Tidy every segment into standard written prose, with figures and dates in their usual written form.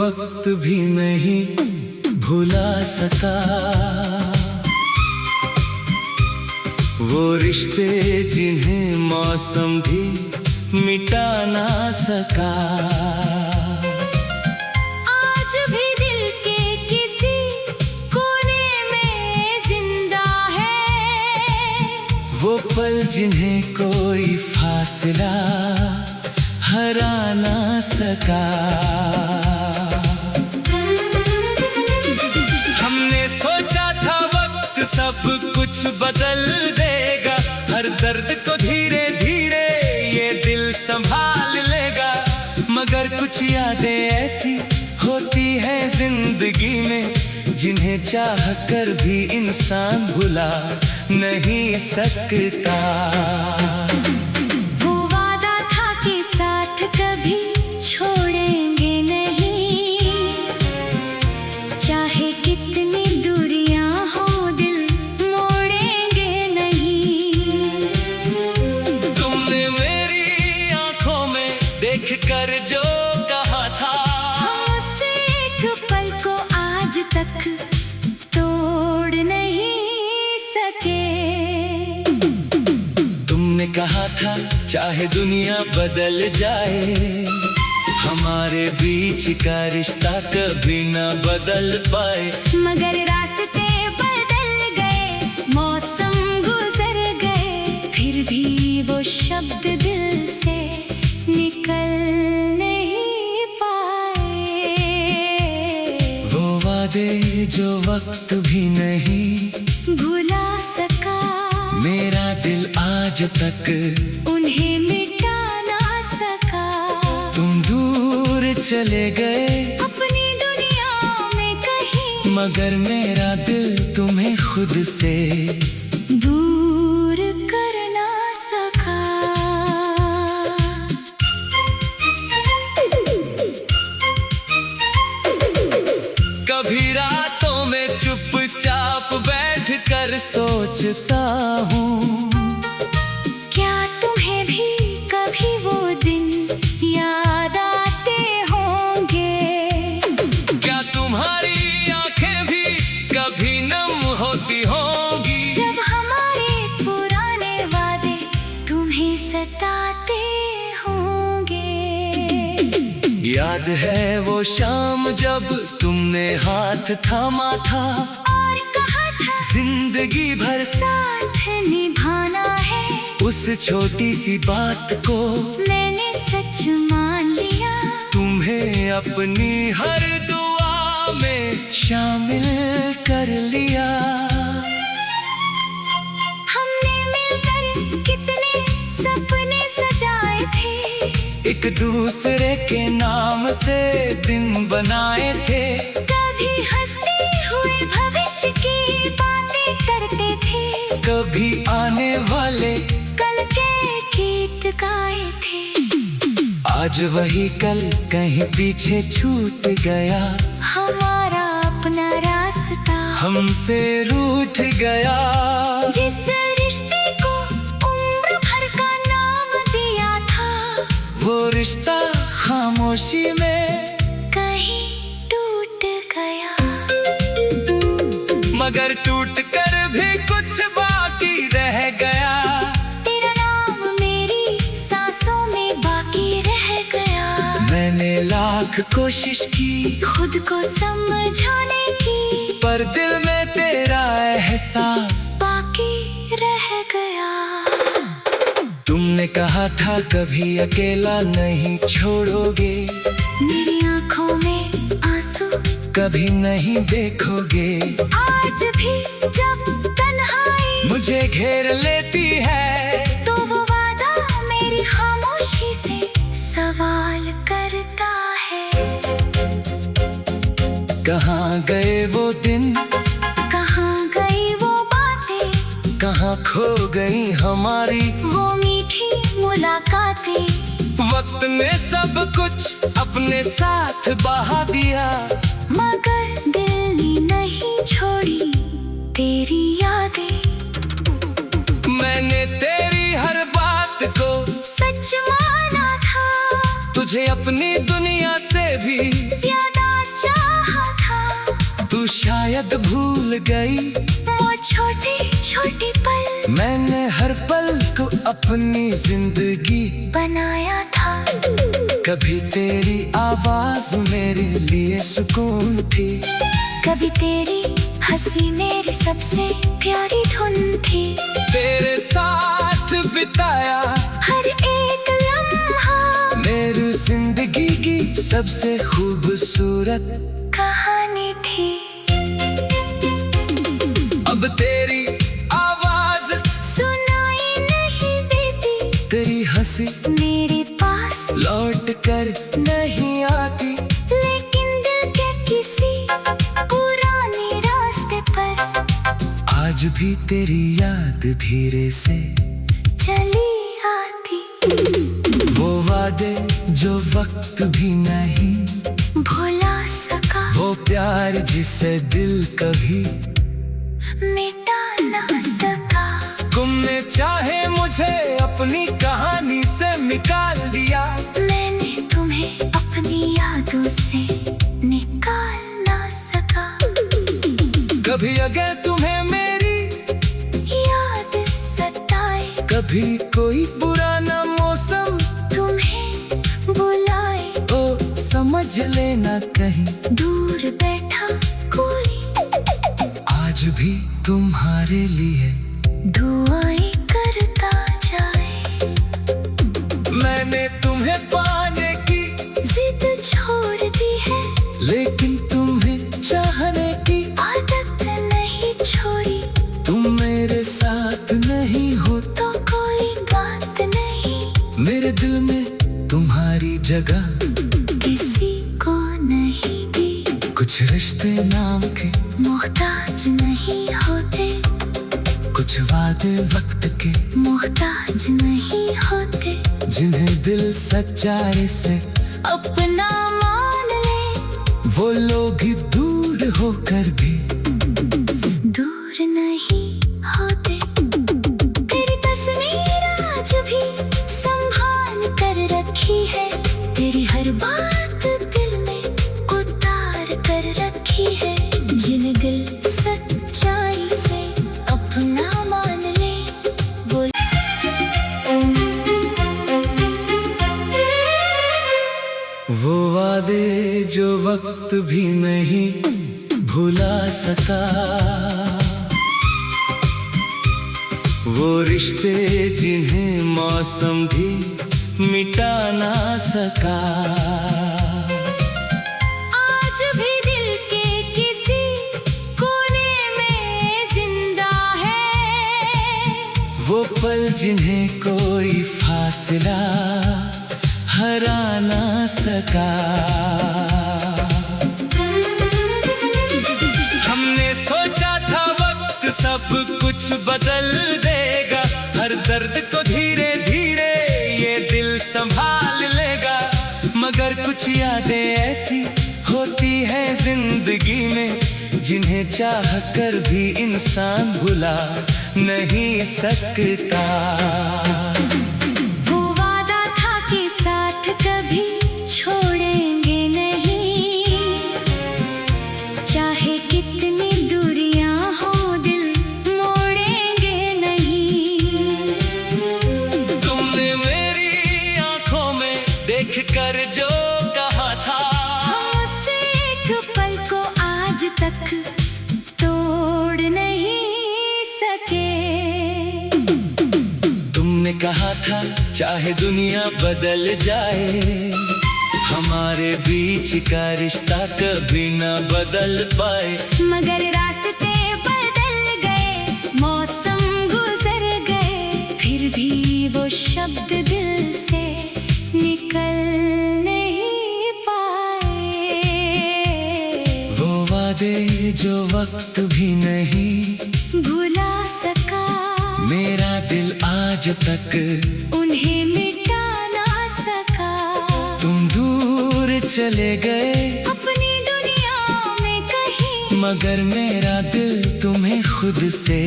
वक्त भी नहीं भुला सका, वो रिश्ते जिन्हें मौसम भी मिटा ना सका। आज भी दिल के किसी कोने में जिंदा है, वो पल जिन्हें कोई फासला हरा ना सका। हमने सोचा था वक्त सब कुछ बदल देगा, हर दर्द को धीरे धीरे ये दिल संभाल लेगा। मगर कुछ यादें ऐसी होती हैं जिंदगी में, जिन्हें चाह कर भी इंसान भुला नहीं सकता। वो वादा था कि साथ कभी छोड़ेंगे नहीं, चाहे कितनी दूरियां हो दिल मोड़ेंगे नहीं। तुमने मेरी आंखों में देख कर जो कहा था, हम उसे एक पल को आज तक तोड़ नहीं सके। तुमने कहा था चाहे दुनिया बदल जाए, हमारे बीच का रिश्ता कभी न बदल पाए। मगर रास्ते बदल गए, मौसम गुजर गए, फिर भी वो शब्द दिल से निकल नहीं पाए। वो वादे जो वक्त भी नहीं भुला सका, मेरा दिल आज तक उन्हें मिटा ना सका। तुम दूर चले गए अपनी दुनिया में कहीं, मगर मेरा दिल तुम्हें खुद से दूर कर ना सका। कभी रातों में चुपचाप बैठ कर सोचता हूँ, क्या तुम्हें भी कभी वो दिन याद आते होंगे? क्या तुम्हारी आंखें भी कभी नम होती होंगी? जब हमारे पुराने वादे तुम्हें सताते होंगे। याद है वो शाम जब तुमने हाथ थामा था और कहा था जिंदगी भर साथ निभाना है। उस छोटी सी बात को मैंने सच मान लिया, तुम्हें अपनी हर दुआ में शामिल कर लिया। हमने मिलकर कितने सपने सजाए थे, एक दूसरे के नाम से दिन बनाए थे। कभी हंसते हुए भविष्य की बातें करते थे, कभी आने वाले कल के गीत गाए थे। आज वही कल कहीं पीछे छूट गया, हमारा अपना रास्ता हमसे रूठ गया। जिस रिश्ते को उम्र भर का नाम दिया था, वो रिश्ता खामोशी में कहीं टूट गया। मगर टूट कर भी कुछ बाकी रह गया। तेरा नाम मेरी सांसों में बाकी रह गया। मैंने लाख कोशिश की खुद को समझाने की, पर दिल में तेरा एहसास बाकी रह गया। तुमने कहा था कभी अकेला नहीं छोड़ोगे, मेरी आंखों में आंसू कभी नहीं देखोगे। आज भी जब तन्हाई मुझे घेर लेती है, तो वो वादा मेरी खामोशी से सवाल करता है। कहाँ गए वो दिन, कहाँ गई वो बातें, कहाँ खो गई हमारी वो मीठी मुलाकातें। वक्त ने सब कुछ अपने साथ बहा दिया, मगर दिल ने नहीं छोड़ी तेरी यादें। मैंने तेरी हर बात को सच माना था, तुझे अपनी दुनिया से भी ज्यादा शायद भूल गई वो छोटी छोटी पल मैंने हर पल को अपनी जिंदगी बनाया था। कभी तेरी आवाज मेरे लिए सुकून थी, कभी तेरी हंसी मेरी सबसे प्यारी धुन थी। तेरे साथ बिताया हर एक लम्हा मेरी जिंदगी की सबसे खूबसूरत कहानी थी। अब तेरी आवाज सुनाई नहीं देती, तेरी हंसी मेरे पास लौट कर नहीं आती, लेकिन दिल के किसी पुराने रास्ते पर आज भी तेरी याद धीरे से चली आती। वो वादे जो वक्त भी नहीं भुला सका, वो प्यार जिसे दिल कभी मिटा ना सका। तुमने चाहे मुझे अपनी कहानी से निकाल दिया, मैंने तुम्हें अपनी यादों से निकाल ना सका। कभी अगर तुम्हें मेरी याद सताए, कभी कोई पुराना मौसम तुम्हें बुलाए, ओ समझ लेना कहीं दूर बैठा कोई आज भी तुम्हारे लिए दुआएं करता जाए। मैंने तुम्हें पाने की जिद छोड़ दी है, लेकिन तुम्हें चाहने की आदत नहीं छोड़ी। तुम मेरे साथ नहीं हो तो कोई बात नहीं, मेरे दिल में तुम्हारी जगह किसी को नहीं दी। कुछ रिश्ते नाम के मोहताज नहीं होते, कुछ वादे वक्त के मोहताज नहीं होते। जिन्हें दिल सच्चाई से अपना मान ले, वो लोग ही दूर होकर भी दूर नहीं होते। तेरी तस्वीर आज भी संभाल कर रखी है, तेरी हर बात दिल में उतार कर रखी है। जिन दिल सच्चाई से अपना मान ले, वो वादे जो वक्त भी नहीं भुला सका, वो रिश्ते जिन्हें मौसम भी मिटा ना सका। आज भी दिल के किसी कोने में जिंदा है, वो पल जिन्हें कोई फासला हरा ना सका। हमने सोचा था वक्त सब कुछ बदल देगा, हर दर्द को धीरे धीरे ये दिल संभाल लेगा। मगर कुछ यादें ऐसी होती है जिंदगी में, जिन्हें चाह कर भी इंसान भुला नहीं सकता। वो वादा था कि साथ कभी छोड़ेंगे नहीं, चाहे कितनी दूरियां हो दिल मोड़ेंगे नहीं। तुमने मेरी आंखों में देख कर जो कहा था, हम उस एक पल को आज तक तोड़ नहीं सके। तुमने कहा था चाहे दुनिया बदल जाए, हमारे बीच का रिश्ता कभी न बदल पाए। मगर रास्ते बदल गए, मौसम गुजर गए, फिर भी वो शब्द दिल से निकल नहीं पाए। वो वादे जो वक्त भी नहीं भुला सका, मेरा दिल आज तक उन्हें मिटा ना सका। तुम दूर चले गए अपनी दुनिया में कहीं, मगर मेरा दिल तुम्हें खुद से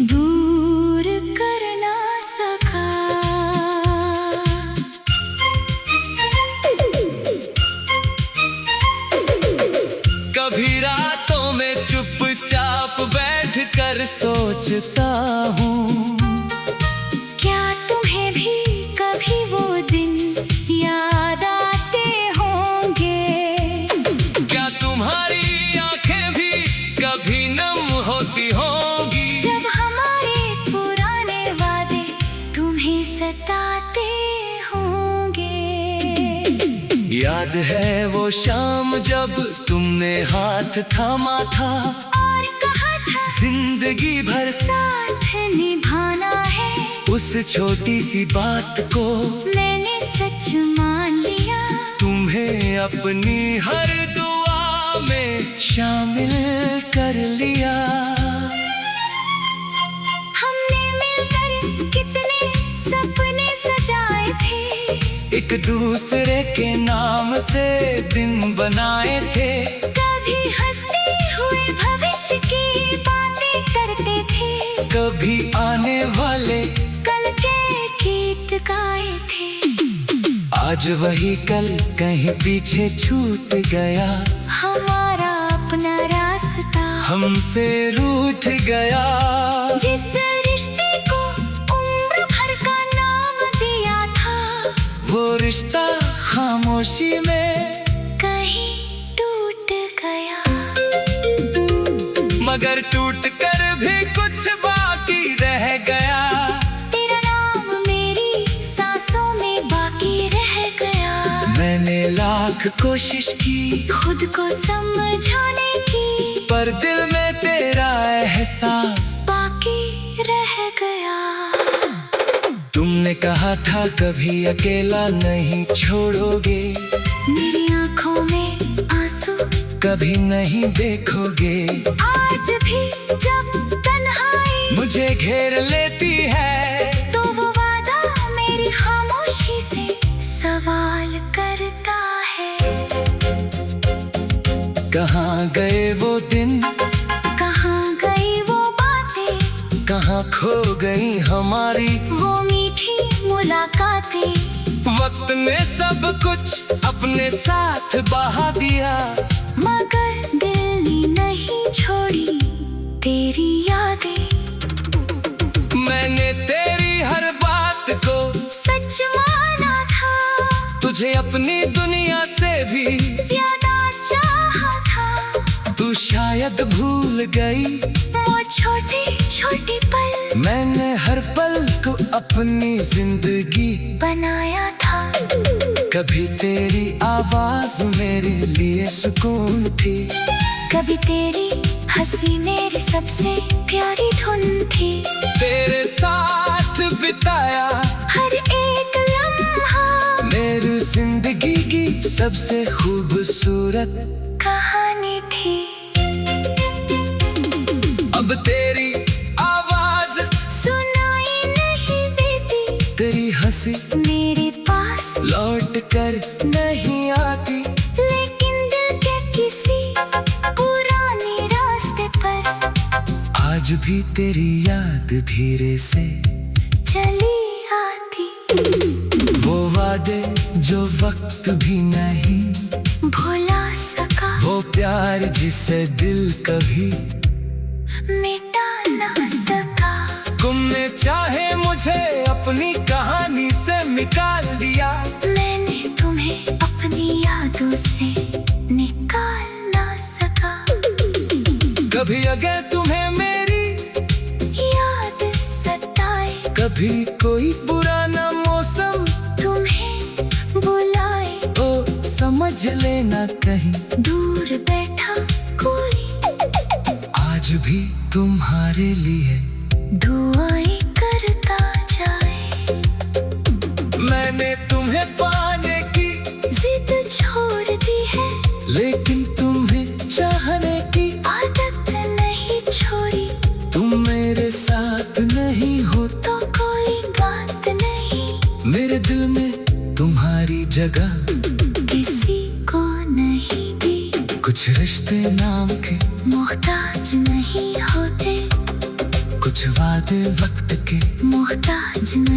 दूर कर ना सका। कभी रातों में सोचता हूँ। क्या तुम्हें भी कभी वो दिन याद आते होंगे? क्या तुम्हारी आंखें भी कभी नम होती होंगी? जब हमारे पुराने वादे तुम्हें सताते होंगे। याद है वो शाम जब तुमने हाथ थामा था और कहा था जिंदगी भर साथ निभाना है। उस छोटी सी बात को मैंने सच मान लिया। तुम्हें अपनी हर दुआ में शामिल कर लिया। हमने मिलकर कितने सपने सजाए थे, एक दूसरे के नाम से दिन बनाए थे। कभी हंसते हुए भविष्य की बातें करते थे, कभी आने वाले कल के गीत गाए थे। आज वही कल कहीं पीछे छूट गया। हमारा अपना रास्ता हमसे रूठ गया। जिस रिश्ते को उम्र भर का नाम दिया था, वो रिश्ता खामोशी में कहीं टूट गया। मगर टूट कर भी कुछ बाकी रह गया। तेरा नाम मेरी सांसों में बाकी रह गया। मैंने लाख कोशिश की खुद को समझाने की, पर दिल में तेरा एहसास बाकी रह गया। तुमने कहा था कभी अकेला नहीं छोड़ोगे, मेरी आंखों में आंसू कभी नहीं देखोगे। आज भी जब तन्हाई मुझे घेर लेती है, तो वो वादा मेरी खामोशी से सवाल करता है। कहाँ गए वो दिन, कहाँ गई वो बातें, कहाँ खो गई हमारी वो मीठी मुलाकातें। वक्त ने सब कुछ अपने साथ बहा दिया, मगर दिल ने नहीं छोड़ी तेरी यादें। मैंने तेरी हर बात को सच माना था, तुझे अपनी दुनिया से भी ज्यादा चाहा था। तू शायद भूल गई वो छोटे छोटे पल मैंने हर पल को अपनी जिंदगी बनाया था। कभी तेरी आवाज मेरे लिए सुकून थी, कभी तेरी हंसी मेरी सबसे प्यारी धुन थी। तेरे साथ बिताया हर एक लम्हा मेरी जिंदगी की सबसे खूबसूरत कहानी थी। अब तेरी आवाज सुनाई नहीं देती, तेरी हंसी मेरे पास लौट कर नहीं आती। लेकिन दिल के किसी पुराने रास्ते पर आज भी तेरी याद धीरे से चली आती। वो वादे जो वक्त भी नहीं भुला सका, वो प्यार जिसे दिल कभी मिटा ना सका। तुमने चाहे मुझे अपनी कहानी से निकाल दिया, मैंने तुम्हें अपनी यादों से निकाल ना सका। कभी अगर तुम्हें मेरी याद सताए, कभी कोई पुराना मौसम तुम्हें बुलाए, तो समझ लेना कहीं दूर बैठा कोई आज भी तुम्हारे लिए दुआएं करता जाए। मैंने तुम्हें पाने की जिद छोड़ दी है, लेकिन तुम्हें चाहने की आदत नहीं छोड़ी। तुम मेरे साथ नहीं हो तो कोई बात नहीं, मेरे दिल में तुम्हारी जगह किसी को नहीं दी। कुछ रिश्ते नाम के मोहताज नहीं होते, कुछ वादे वक्त के मोहताज नहीं।